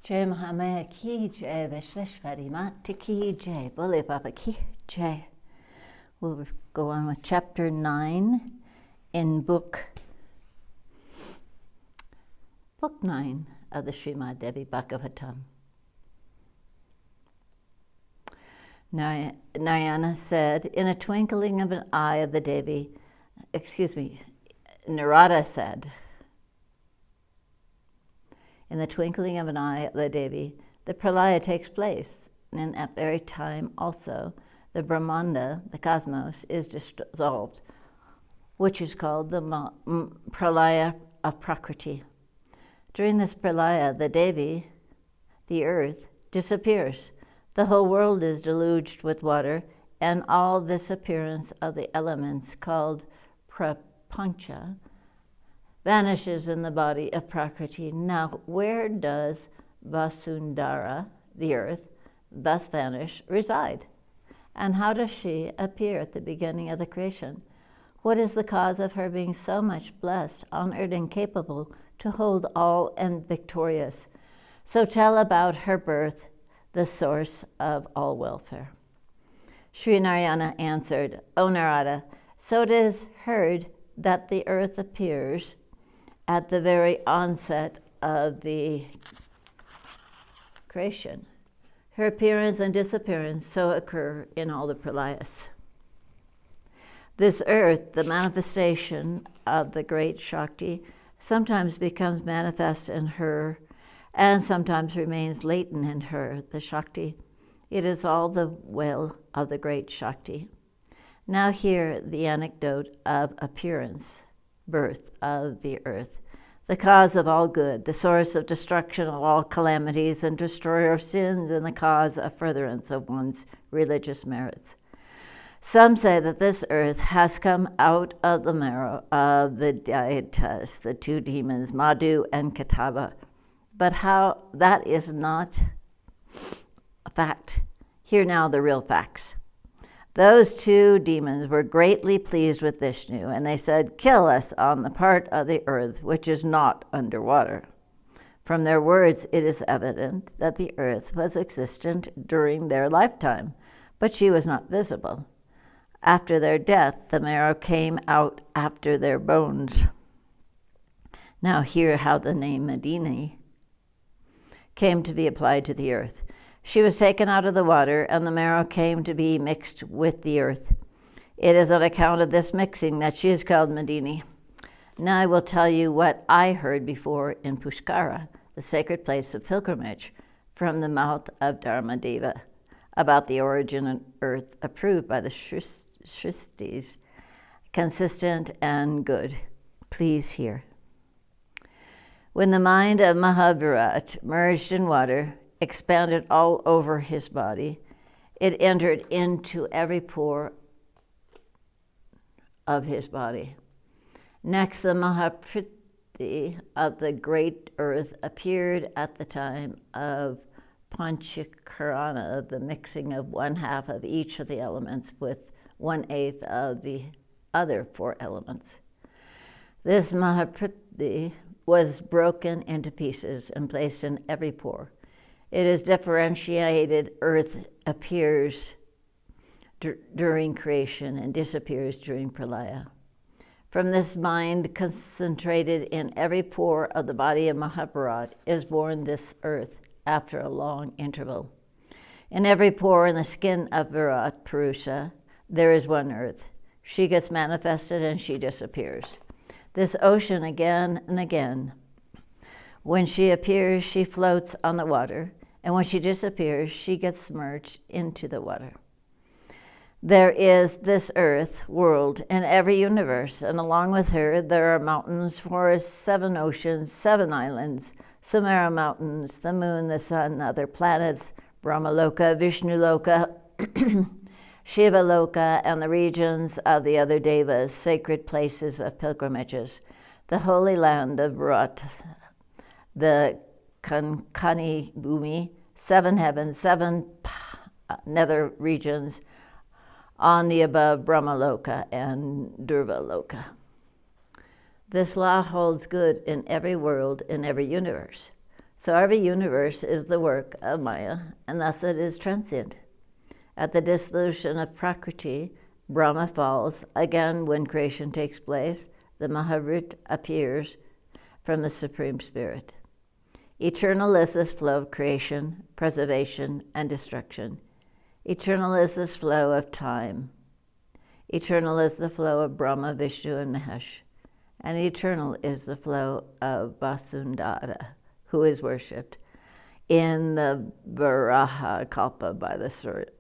Jai Mahamaya ki jai, Vishveshwari Mata ki jai, Bole Baba ki jai. We'll go on with chapter 9 in book 9 of the Srimad Devi Bhagavatam. Narayana said, in a twinkling of an eye of the Devi, Narada said, in the twinkling of an eye of the Devi, the pralaya takes place, and in that very time also the Brahmanda, the cosmos, is dissolved, which is called the pralaya of Prakriti. During this pralaya, the Devi, the earth, disappears. The whole world is deluged with water, and all this appearance of the elements called prapancha vanishes in the body of Prakriti. Now, where does Vasundhara, the earth, thus vanish, reside? And how does she appear at the beginning of the creation? What is the cause of her being so much blessed, honored, and capable to hold all and victorious? So tell about her birth, the source of all welfare. Sri Narayana answered, O Narada, so it is heard that the earth appears at the very onset of the creation. Her appearance and disappearance so occur in all the pralayas. This earth, the manifestation of the great Shakti, sometimes becomes manifest in her and sometimes remains latent in her, the Shakti. It is all the will of the great Shakti. Now hear the anecdote of appearance, birth of the earth, the cause of all good, the source of destruction of all calamities and destroyer of sins, and the cause of furtherance of one's religious merits. Some say that this earth has come out of the marrow of the Daitas, the two demons, Madhu and Katava. But how that is not a fact. Hear now the real facts. Those two demons were greatly pleased with Vishnu, and they said, kill us on the part of the earth which is not underwater. From their words, it is evident that the earth was existent during their lifetime, but she was not visible. After their death, the marrow came out after their bones. Now hear how the name Medini came to be applied to the earth. She was taken out of the water, and the marrow came to be mixed with the earth. It is on account of this mixing that she is called Medini. Now I will tell you what I heard before in Pushkara, the sacred place of pilgrimage, from the mouth of Dharmadeva, about the origin of earth approved by the Shristis, consistent and good. Please hear. When the mind of Mahabharat merged in water, expanded all over his body, it entered into every pore of his body. Next, the Mahapriti of the great earth appeared at the time of Panchakarana, the mixing of 1/2 of each of the elements with 1/8 of the other 4 elements. This Mahapriti was broken into pieces and placed in every pore. It is differentiated earth appears during creation and disappears during pralaya. From this mind concentrated in every pore of the body of Mahabharat is born this earth after a long interval. In every pore in the skin of Virat Purusha, there is one earth. She gets manifested and she disappears. This ocean again and again. When she appears, she floats on the water, and when she disappears, she gets submerged into the water. There is this earth, world, in every universe, and along with her there are mountains, forests, 7 oceans, 7 islands, Sumera mountains, the moon, the sun, other planets, Brahmaloka, Vishnuloka, Shiva Loka, and the regions of the other devas, sacred places of pilgrimages, the holy land of Bharat, the Kankani Bhumi, 7 heavens, 7 nether regions on the above Brahmaloka and Durvaloka. This law holds good in every world, in every universe. So every universe is the work of Maya, and thus it is transient. At the dissolution of Prakriti, Brahma falls. Again, when creation takes place, the Mahavrit appears from the Supreme Spirit. Eternal is this flow of creation, preservation, and destruction. Eternal is this flow of time. Eternal is the flow of Brahma, Vishnu, and Mahesh. And eternal is the flow of Vasundhara, who is worshipped in the Varaha Kalpa by the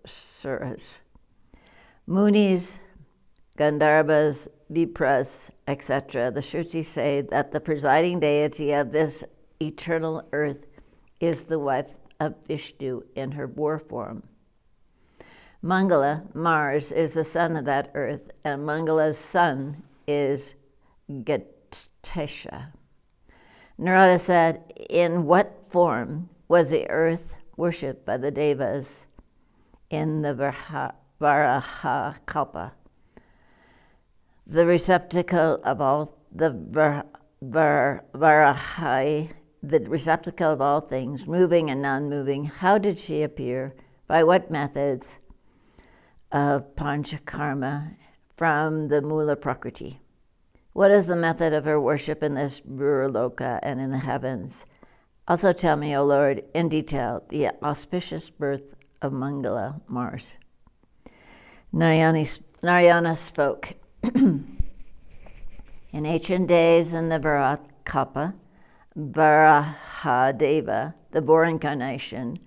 Suras. Munis, Gandharvas, Vipras, etc., the Shrutis say that the presiding deity of this eternal earth is the wife of Vishnu in her boar form. Mangala, Mars, is the son of that earth, and Mangala's son is Gatesha. Narada said, in what form was the earth worshipped by the Devas in the Varaha Kalpa? The receptacle of all Varahai, the receptacle of all things, moving and non-moving. How did she appear? By what methods of Panchakarma from the Mula Prakriti? What is the method of her worship in this Burloka and in the heavens? Also tell me, O Lord, in detail, the auspicious birth of Mangala, Mars. Narayana spoke. In ancient days in the Varakalpa, Varahadeva, the boar incarnation,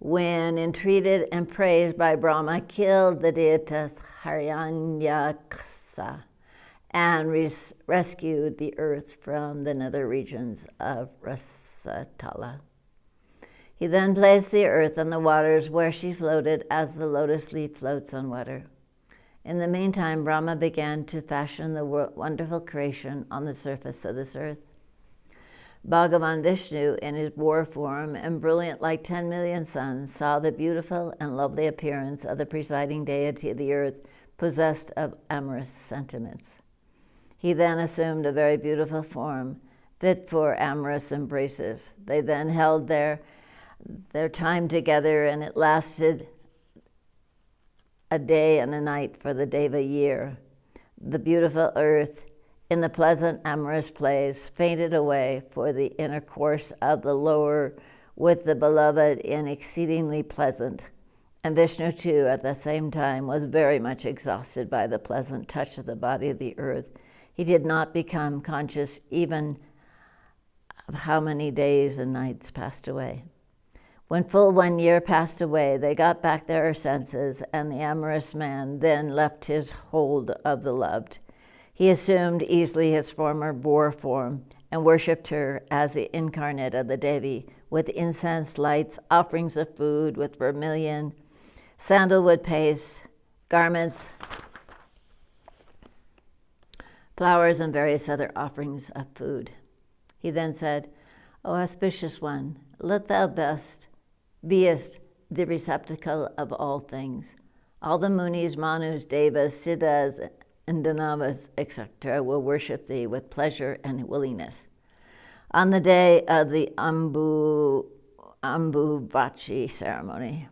when entreated and praised by Brahma, killed the deitas Hiranyaksa and rescued the earth from the nether regions of Rasatala. He then placed the earth on the waters where she floated as the lotus leaf floats on water. In the meantime, Brahma began to fashion the wonderful creation on the surface of this earth. Bhagavan Vishnu, in his boar form and brilliant like 10 million suns, saw the beautiful and lovely appearance of the presiding deity of the earth, possessed of amorous sentiments. He then assumed a very beautiful form, fit for amorous embraces. They then held their time together, and it lasted a day and a night for the Deva year. The beautiful earth, in the pleasant amorous plays, fainted away for the intercourse of the lower with the beloved in exceedingly pleasant. And Vishnu, too, at the same time, was very much exhausted by the pleasant touch of the body of the earth. He did not become conscious even of how many days and nights passed away. When full 1 year passed away, they got back their senses, and the amorous man then left his hold of the loved. He assumed easily his former boar form and worshipped her as the incarnate of the Devi, with incense, lights, offerings of food, with vermilion, sandalwood paste, garments, flowers, and various other offerings of food. He then said, O auspicious one, let thou beest the receptacle of all things. All the Munis, Manus, Devas, Siddhas, and Danavas, etc., will worship thee with pleasure and willingness. On the day of the Ambuvachi ceremony,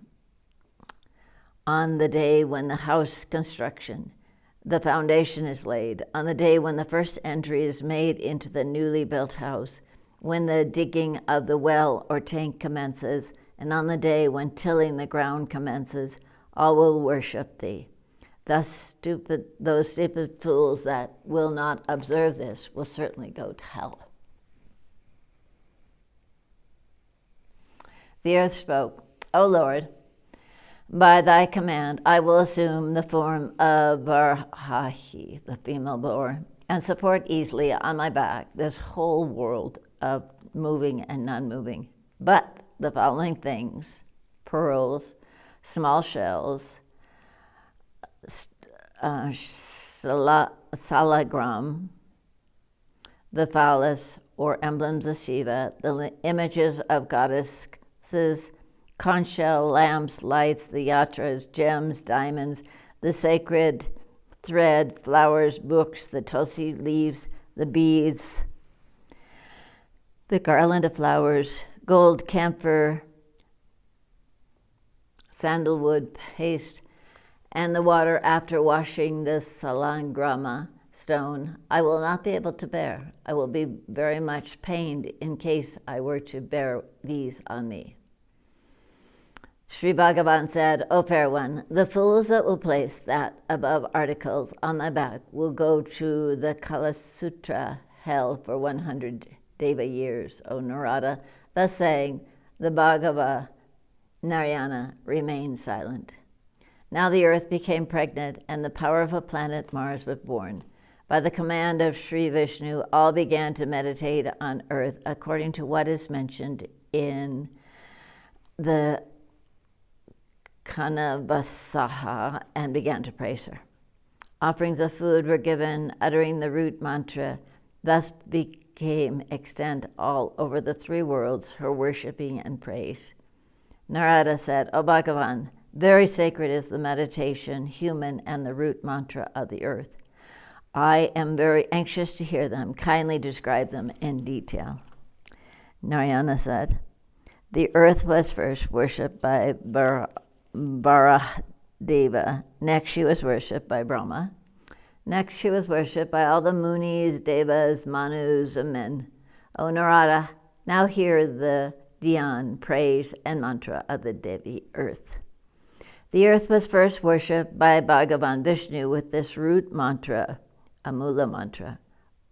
on the day when the house construction, the foundation is laid, on the day when the first entry is made into the newly built house, when the digging of the well or tank commences, and on the day when tilling the ground commences, all will worship thee. Thus those stupid fools that will not observe this will certainly go to hell. The earth spoke, O Lord, by thy command I will assume the form of Varahi, the female boar, and support easily on my back this whole world of moving and non-moving. But the following things, pearls, small shells, salagram, the phallus or emblems of Shiva, the images of goddesses, conch shell, lamps, lights, the yatras, gems, diamonds, the sacred thread, flowers, books, the tulsi leaves, the beads, the garland of flowers, gold, camphor, sandalwood paste, and the water after washing the salagrama stone, I will not be able to bear. I will be very much pained in case I were to bear these on me. Sri Bhagavan said, O fair one, the fools that will place that above articles on thy back will go to the Kalasutra hell for 100 Deva years, O Narada. Thus saying, the Bhagava Narayana remained silent. Now the earth became pregnant, and the powerful planet Mars was born. By the command of Sri Vishnu, all began to meditate on earth according to what is mentioned in the Kanavasaha, and began to praise her. Offerings of food were given, uttering the root mantra. Thus became extant all over the three worlds her worshipping and praise. Narada said, O Bhagavan, very sacred is the meditation, human, and the root mantra of the earth. I am very anxious to hear them. Kindly describe them in detail. Narayana said, the earth was first worshipped by Varadeva. Next she was worshipped by Brahma. Next she was worshipped by all the Munis, Devas, Manus, and men. O Narada, now hear the dhyan, praise, and mantra of the Devi earth. The earth was first worshipped by Bhagavan Vishnu with this root mantra, Amula mantra,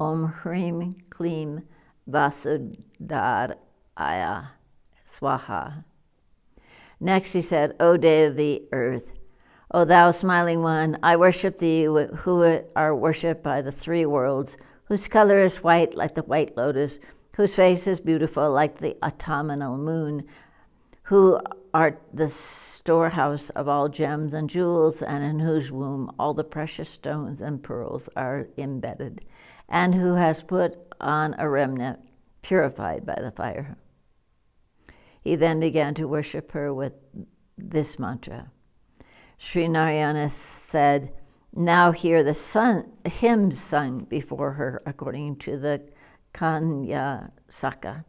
Om Hrim Klim Vasudharaya Swaha. Next he said, O Devi earth, O thou smiling one, I worship thee who are worshipped by the three worlds, whose color is white like the white lotus, whose face is beautiful like the autumnal moon, who art the storehouse of all gems and jewels, and in whose womb all the precious stones and pearls are embedded, and who has put on a remnant purified by the fire. He then began to worship her with this mantra. Sri Narayana said, now hear the hymns sung before her according to the Kanya Saka.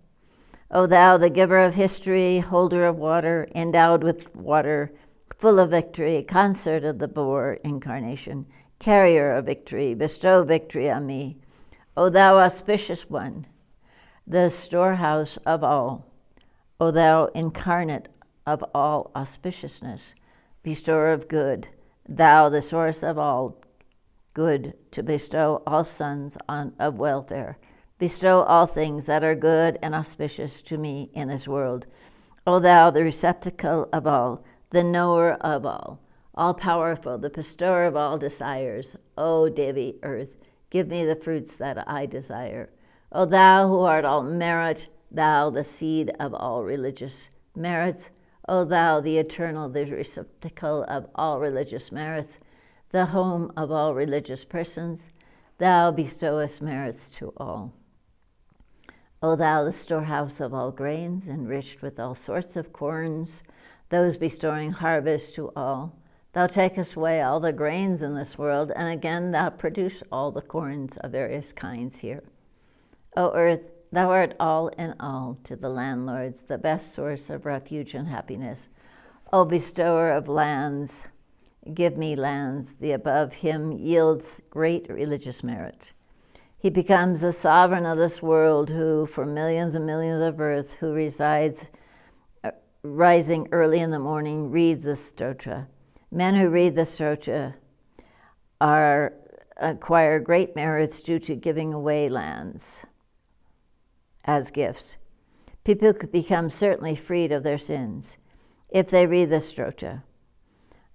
O thou, the giver of history, holder of water, endowed with water, full of victory, consort of the boar incarnation, carrier of victory, bestow victory on me. O thou auspicious one, the storehouse of all. O thou incarnate of all auspiciousness, bestower of good, thou the source of all good, to bestow all sons of welfare. Bestow all things that are good and auspicious to me in this world. O thou, the receptacle of all, the knower of all powerful, the bestower of all desires. O Devi earth, give me the fruits that I desire. O thou who art all merit, thou the seed of all religious merits. O thou, the eternal, the receptacle of all religious merits, the home of all religious persons, thou bestowest merits to all. O thou, the storehouse of all grains, enriched with all sorts of corns, those bestowing harvest to all. Thou takest away all the grains in this world, and again thou produce all the corns of various kinds here. O earth, thou art all in all to the landlords, the best source of refuge and happiness. O bestower of lands, give me lands. The above hymn yields great religious merit. He becomes the sovereign of this world, who, for millions and millions of earth, who resides, rising early in the morning, reads the stotra. Men who read the stotra acquire great merits due to giving away lands as gifts. People could become certainly freed of their sins if they read the stotra.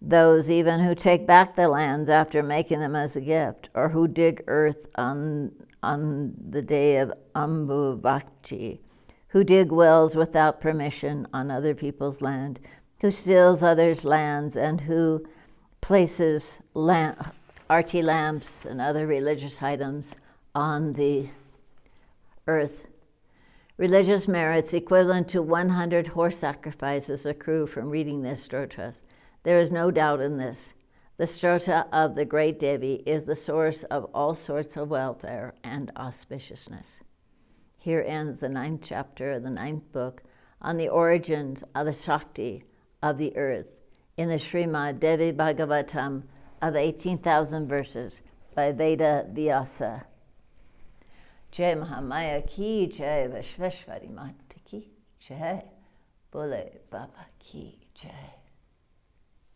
Those even who take back the lands after making them as a gift, or who dig earth on the day of Ambuvakti, who dig wells without permission on other people's land, who steals others' lands, and who places arti lamps and other religious items on the earth. Religious merits equivalent to 100 horse sacrifices accrue from reading this stotra. There is no doubt in this. The stotra of the great Devi is the source of all sorts of welfare and auspiciousness. Here ends the 9th chapter of the 9th book on the origins of the Shakti of the earth in the Srimad Devi Bhagavatam of 18,000 verses by Veda Vyasa. Jai Mahamaya ki jai, Vishveshwari Mata ki jai, Bole Baba ki jai.